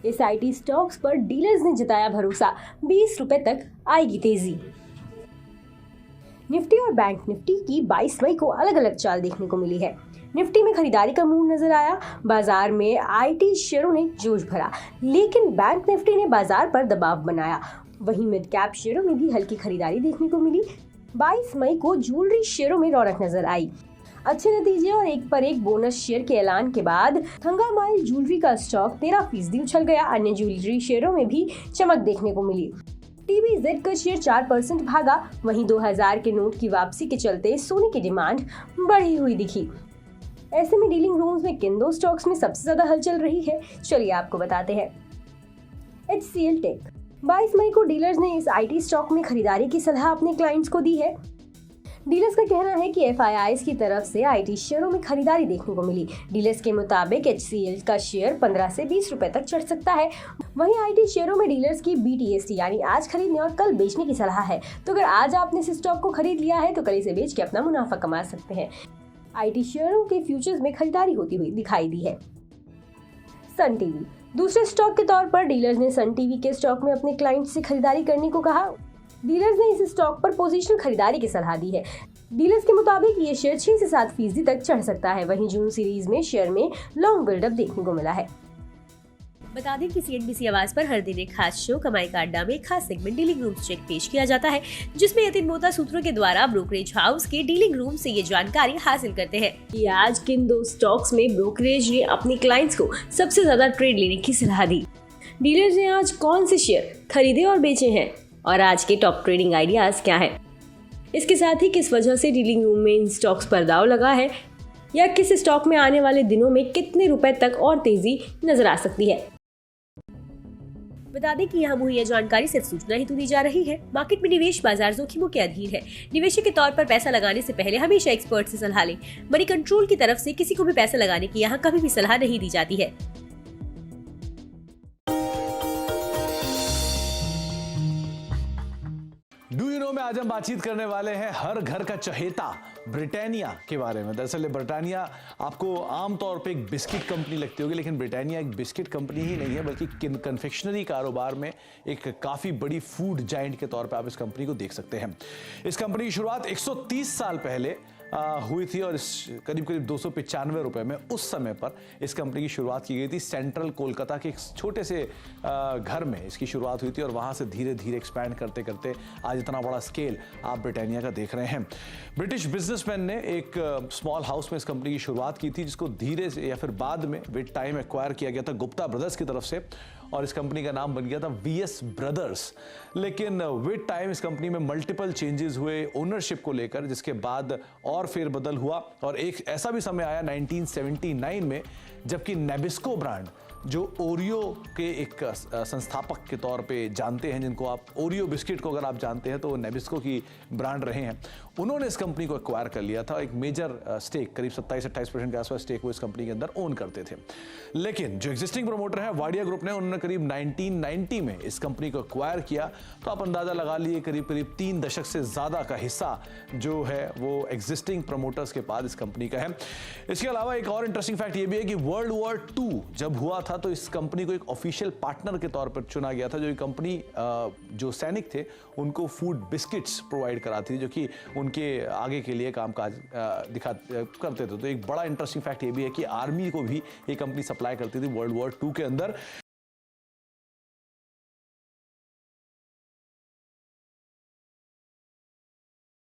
इस IT stocks पर dealers ने जताया भरोसा, 20 रुपए तक आएगी तेजी। निफ्टी और बैंक निफ्टी की 22 मई को अलग अलग चाल देखने को मिली है। निफ्टी में खरीदारी का मूड नजर आया, बाजार में आईटी शेयरों ने जोश भरा, लेकिन बैंक निफ्टी ने बाजार पर दबाव बनाया। वहीं मिड कैप शेयरों में भी हल्की खरीदारी देखने को मिली। 22 मई को ज्वेलरी शेयरों में रौनक नजर आई। अच्छे नतीजे और एक पर एक बोनस शेयर के ऐलान के बाद थंगामाइल ज्वेलरी का स्टॉक 13% उछल गया। अन्य ज्वेलरी शेयरों में भी चमक देखने को मिली। TVZ का शेयर 4% भागा। वहीं 2000 के नोट की वापसी के चलते सोने की डिमांड बढ़ी हुई दिखी। ऐसे में डीलिंग रूम्स में किन दो स्टॉक्स में सबसे ज्यादा हलचल रही है, चलिए आपको बताते हैं। HCL टेक, 22 मई को डीलर्स ने इस आईटी स्टॉक में खरीदारी की सलाह अपने क्लाइंट्स को दी है। डीलर्स का कहना है कि FIIs की तरफ से आईटी शेयरों में खरीदारी देखने को मिली। डीलर्स के मुताबिक HCL का शेयर 15 से 20 रुपए तक चढ़ सकता है। वहीं आईटी शेयरों में डीलर्स की BTST यानी आज खरीदने और कल बेचने की सलाह है। तो अगर आज आपने इस स्टॉक को खरीद लिया है तो कल इसे बेच के अपना मुनाफा कमा सकते हैं। आईटी शेयरों के फ्यूचर्स में खरीदारी होती हुई दिखाई दी है। सन टीवी, दूसरे स्टॉक के तौर पर डीलर्स ने सन टीवी के स्टॉक में अपने क्लाइंट से खरीदारी करने को कहा। डीलर्स ने इस स्टॉक पर पोजीशनल खरीदारी की सलाह दी है। डीलर्स के मुताबिक ये शेयर 6 से 7% तक चढ़ सकता है। वहीं जून सीरीज में शेयर में लॉन्ग बिल्डअप देखने को मिला है। बता दें कि CNBC आवाज पर हर दिन एक खास शो कमाई का अड्डा में एक खास सेगमेंट डीलिंग रूम चेक पेश किया जाता है, जिसमें यतिन मोहता सूत्रों के द्वारा ब्रोकरेज हाउस के डीलिंग रूम से ये जानकारी हासिल करते हैं कि आज किन दो स्टॉक्स में ब्रोकरेज ने अपने क्लाइंट्स को सबसे ज्यादा ट्रेड लेने की सलाह दी। डीलर्स ने आज कौन से शेयर खरीदे और बेचे हैं और आज के टॉप ट्रेडिंग आइडियाज क्या है। इसके साथ ही किस वजह से डीलिंग रूम में इन स्टॉक्स पर दाव लगा है या किस स्टॉक में आने वाले दिनों में कितने रुपए तक और तेजी नजर आ सकती है। बता दें कि यहाँ मुहैया जानकारी सिर्फ सूचना ही तो दी जा रही है। मार्केट में निवेश बाजार जोखिमों के अधीन है। निवेशक के तौर पर पैसा लगाने से पहले हमेशा एक्सपर्ट से सलाह लें। मनी कंट्रोल की तरफ से किसी को भी पैसा लगाने की यहाँ कभी भी सलाह नहीं दी जाती है। डू यू नो में आज हम बातचीत करने वाले हैं हर घर का चहेता ब्रिटानिया के बारे में। दरअसल ब्रिटानिया आपको आमतौर पे एक बिस्किट कंपनी लगती होगी, लेकिन ब्रिटानिया एक बिस्किट कंपनी ही नहीं है, बल्कि कन्फेक्शनरी कारोबार में एक काफ़ी बड़ी फूड जाइंट के तौर पे आप इस कंपनी को देख सकते हैं। इस कंपनी की शुरुआत 130 साल पहले हुई थी और करीब करीब 295 रुपए में उस समय पर इस कंपनी की शुरुआत की गई थी। सेंट्रल कोलकाता के एक छोटे से घर में इसकी शुरुआत हुई थी और वहाँ से धीरे धीरे एक्सपैंड करते करते आज इतना बड़ा स्केल आप ब्रिटानिया का देख रहे हैं। ब्रिटिश बिजनेसमैन ने एक स्मॉल हाउस में इस कंपनी की शुरुआत की थी, जिसको धीरे से या फिर बाद में विद टाइम एक्वायर किया गया था गुप्ता ब्रदर्स की तरफ से और इस कंपनी का नाम बन गया था VS ब्रदर्स। लेकिन विद टाइम इस कंपनी में मल्टीपल चेंजेस हुए ओनरशिप को लेकर, जिसके बाद और फेरबदल हुआ और एक ऐसा भी समय आया 1979 में जबकि नेबिस्को ब्रांड, जो ओरियो के एक संस्थापक के तौर पे जानते हैं, जिनको आप ओरियो बिस्किट को अगर आप जानते हैं तो वो नेबिस्को की ब्रांड रहे हैं, उन्होंने इस कंपनी को एक्वायर कर लिया था। एक मेजर स्टेक करीब 27-28% के आसपास स्टेक वो इस कंपनी के अंदर ओन करते थे। लेकिन जो एग्जिस्टिंग प्रमोटर है वाडिया ग्रुप ने, उन्होंने करीब 1990 में इस कंपनी को एक्वायर किया। तो आप अंदाजा लगा लिए करीब करीब 3 दशक से ज्यादा का हिस्सा जो है वो एग्जिस्टिंग प्रमोटर्स के पास इस कंपनी का है। इसके अलावा एक और इंटरेस्टिंग फैक्ट ये भी है कि वर्ल्ड वॉर 2 जब हुआ था तो इस कंपनी को एक ऑफिशियल पार्टनर के तौर पर चुना गया था। जो ये कंपनी जो सैनिक थे उनको फूड बिस्किट्स प्रोवाइड कराती थी, जो कि उनके आगे के लिए कामकाज करते थे। तो एक बड़ा इंटरेस्टिंग फैक्ट ये भी है कि आर्मी को भी ये कंपनी सप्लाई करती थी वर्ल्ड वॉर 2 के अंदर।